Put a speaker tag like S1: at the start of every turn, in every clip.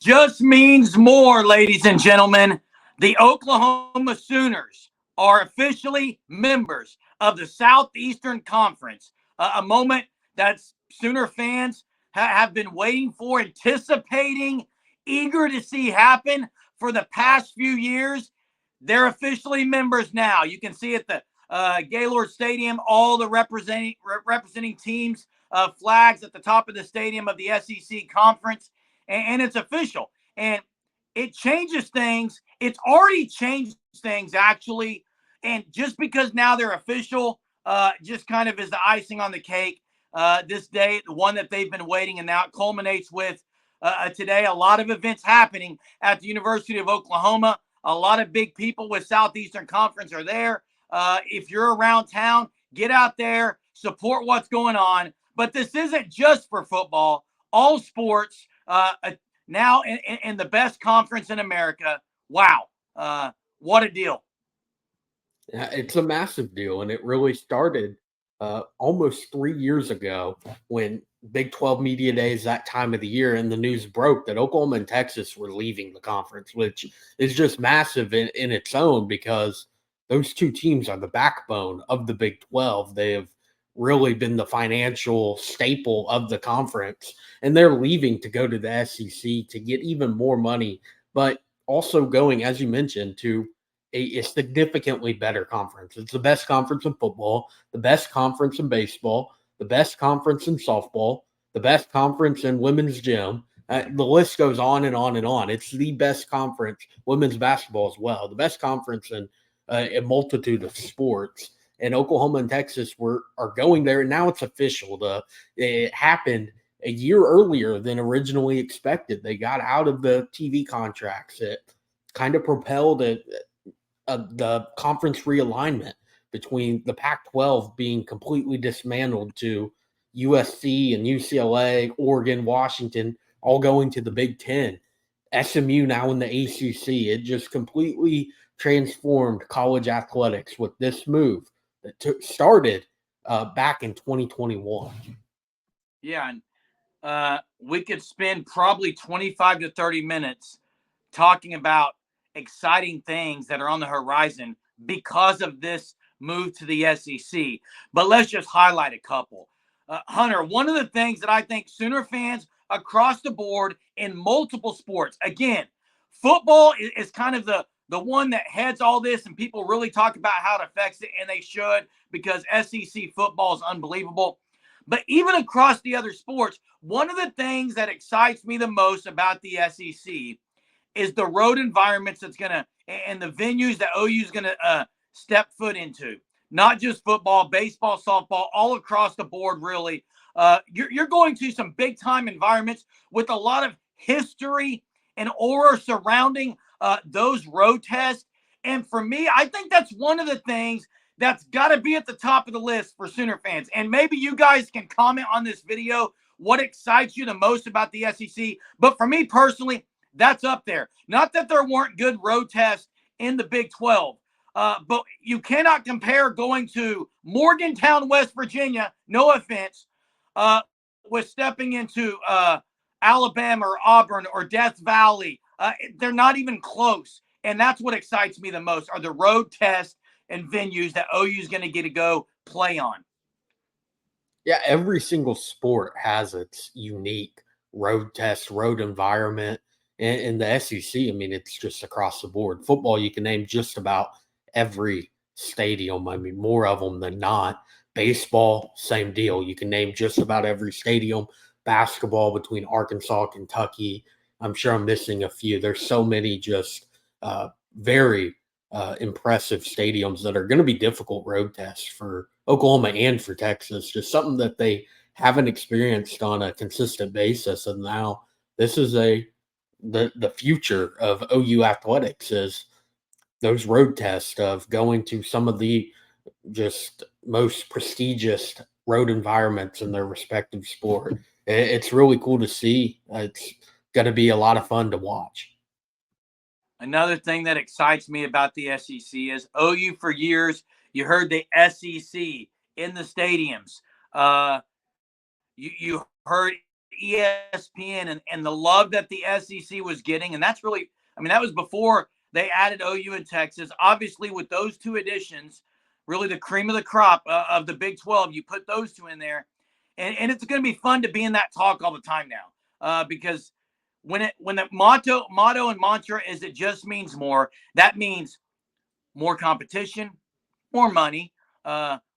S1: just means more, ladies and gentlemen. The Oklahoma Sooners are officially members of the Southeastern Conference, a moment that Sooner fans have been waiting for, anticipating, eager to see happen for the past few years. They're officially members now. You can see at the Gaylord Stadium all the representing teams, flags at the top of the stadium of the SEC Conference, and it's official. And it changes things. It's already changed things, actually. And just because now they're official, just kind of is the icing on the cake. This day, the one that they've been waiting, and now it culminates with today. A lot of events happening at the University of Oklahoma. A lot of big people with Southeastern Conference are there. If you're around town, get out there, support what's going on. But this isn't just for football. All sports, now in the best conference in America. Wow. What a deal.
S2: Yeah, it's a massive deal, and it really started almost 3 years ago when Big 12 Media Days, that time of the year, and the news broke that Oklahoma and Texas were leaving the conference, which is just massive in its own because those two teams are the backbone of the Big 12. They have really been the financial staple of the conference, and they're leaving to go to the SEC to get even more money, but also going, as you mentioned, to a significantly better conference. It's the best conference in football, the best conference in baseball, the best conference in softball, the best conference in women's gym. The list goes on and on and on. It's the best conference, women's basketball as well, the best conference in a multitude of sports. And Oklahoma and Texas are going there, and now it's official. It happened a year earlier than originally expected. They got out of the TV contracts. It kind of propelled the conference realignment between the Pac-12 being completely dismantled to USC and UCLA, Oregon, Washington, all going to the Big Ten. SMU now in the ACC. It just completely transformed college athletics with this move that started back in 2021.
S1: Yeah, and we could spend probably 25 to 30 minutes talking about exciting things that are on the horizon because of this move to the SEC. But let's just highlight a couple. Hunter, one of the things that I think Sooner fans across the board in multiple sports, again, football is kind of the one that heads all this, and people really talk about how it affects it, and they should, because SEC football is unbelievable. But even across the other sports, one of the things that excites me the most about the SEC is the road environments that's going to, and the venues that OU is going to step foot into. Not just football, baseball, softball, all across the board, really. You're going to some big-time environments with a lot of history and aura surrounding those road tests. And for me, I think that's one of the things that's got to be at the top of the list for Sooner fans. And maybe you guys can comment on this video what excites you the most about the SEC. But for me personally, that's up there. Not that there weren't good road tests in the Big 12, but you cannot compare going to Morgantown, West Virginia, no offense, with stepping into Alabama or Auburn or Death Valley. They're not even close. And that's what excites me the most are the road tests and venues that OU is going to get to go play on.
S2: Yeah, every single sport has its unique road test, road environment. In the SEC, I mean, it's just across the board. Football, you can name just about every stadium. I mean, more of them than not. Baseball, same deal. You can name just about every stadium. Basketball between Arkansas, Kentucky. I'm sure I'm missing a few. There's so many just very impressive stadiums that are going to be difficult road tests for Oklahoma and for Texas. Just something that they haven't experienced on a consistent basis. And now this is the future of OU athletics is those road tests of going to some of the just most prestigious road environments in their respective sport. It's really cool to see. It's going to be a lot of fun to watch.
S1: Another thing that excites me about the SEC is OU for years, you heard the SEC in the stadiums. You heard ESPN and the love that the SEC was getting. And that's really, I mean, that was before they added OU and Texas. Obviously, with those two additions, really the cream of the crop of the Big 12, you put those two in there. And it's going to be fun to be in that talk all the time now because when the motto and mantra is it just means more, that means more competition, more money,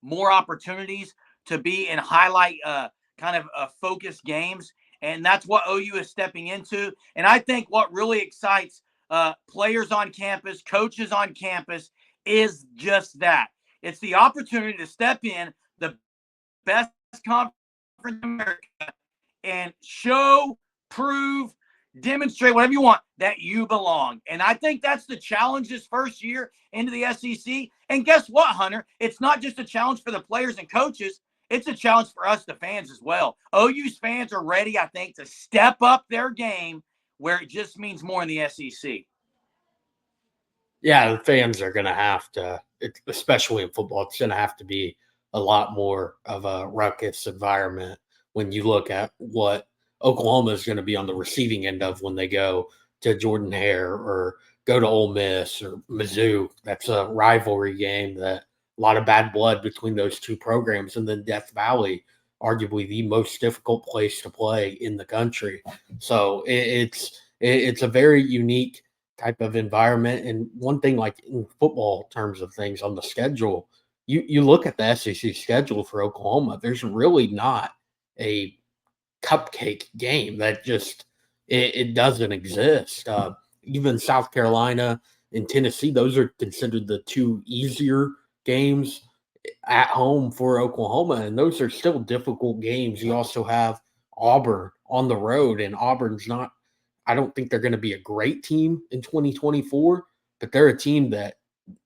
S1: more opportunities to be in highlight kind of focused games. And that's what OU is stepping into. And I think what really excites players on campus, coaches on campus, is just that. It's the opportunity to step in the best conference in America and show, prove, demonstrate, whatever you want, that you belong. And I think that's the challenge this first year into the SEC. And guess what, Hunter? It's not just a challenge for the players and coaches. It's a challenge for us, the fans, as well. OU's fans are ready, I think, to step up their game where it just means more in the SEC.
S2: Yeah, the fans are going to have to, especially in football, it's going to have to be a lot more of a ruckus environment when you look at what Oklahoma is going to be on the receiving end of when they go to Jordan-Hare or go to Ole Miss or Mizzou. That's a rivalry game, that a lot of bad blood between those two programs. And then Death Valley, arguably the most difficult place to play in the country. So it's a very unique type of environment. And one thing, like in football terms of things on the schedule, you look at the SEC schedule for Oklahoma, there's really not a cupcake game that just it doesn't exist. Even South Carolina and Tennessee, those are considered the two easier games at home for Oklahoma, and those are still difficult games. You also have Auburn on the road, and Auburn's not, I don't think they're going to be a great team in 2024, but they're a team that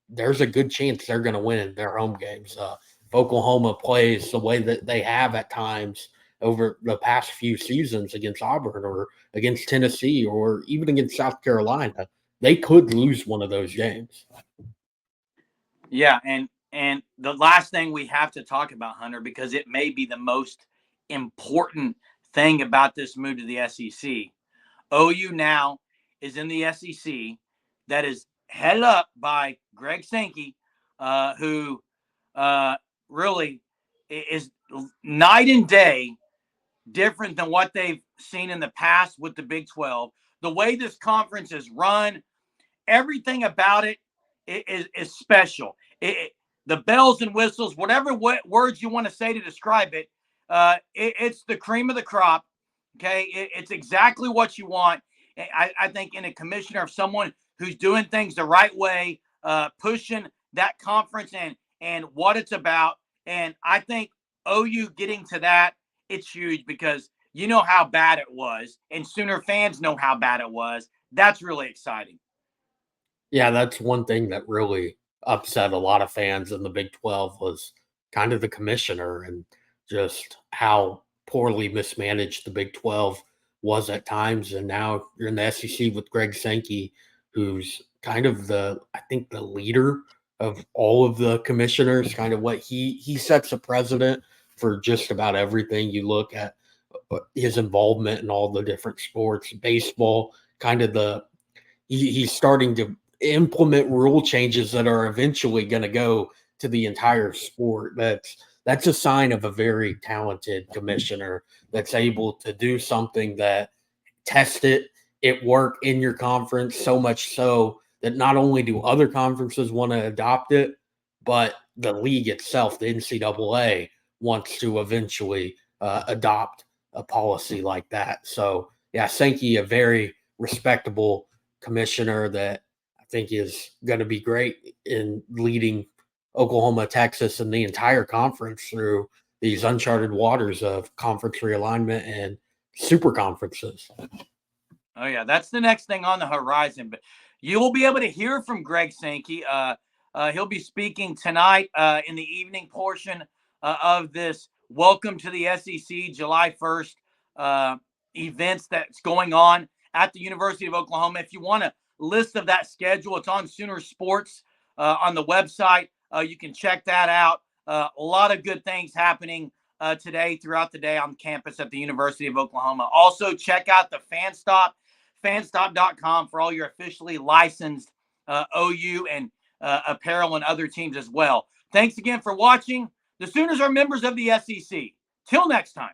S2: there's a good chance they're going to win their home games. If Oklahoma plays the way that they have at times over the past few seasons against Auburn or against Tennessee or even against South Carolina, they could lose one of those games.
S1: Yeah, and the last thing we have to talk about, Hunter, because it may be the most important thing about this move to the SEC. OU now is in the SEC that is headed up by Greg Sankey, who really is night and day different than what they've seen in the past with the Big 12. The way this conference is run, everything about it is special. The bells and whistles, whatever words you want to say to describe it, it's the cream of the crop. Okay, it's exactly what you want. I think in a commissioner of someone who's doing things the right way, pushing that conference and what it's about. And I think OU getting to that, it's huge because you know how bad it was, and Sooner fans know how bad it was. That's really exciting.
S2: Yeah, that's one thing that really upset a lot of fans in the Big 12 was kind of the commissioner and just how poorly mismanaged the Big 12 was at times. And now you're in the SEC with Greg Sankey, who's kind of I think the leader of all of the commissioners, kind of what he sets a precedent for just about everything. You look at his involvement in all the different sports, baseball, kind of he's starting to implement rule changes that are eventually going to go to the entire sport. That's a sign of a very talented commissioner that's able to do something that test it work in your conference, so much so that not only do other conferences want to adopt it, but the league itself, the NCAA, wants to eventually adopt a policy like that. So yeah, Sankey, a very respectable commissioner that I think is going to be great in leading Oklahoma, Texas, and the entire conference through these uncharted waters of conference realignment and super conferences.
S1: Oh yeah, that's the next thing on the horizon. But you will be able to hear from Greg Sankey. He'll be speaking tonight in the evening portion of this Welcome to the SEC July 1st events that's going on at the University of Oklahoma. If you want a list of that schedule, it's on Sooner Sports on the website. You can check that out. A lot of good things happening today throughout the day on campus at the University of Oklahoma. Also, check out the fanstop.com for all your officially licensed OU and apparel and other teams as well. Thanks again for watching. The Sooners are members of the SEC. Till next time.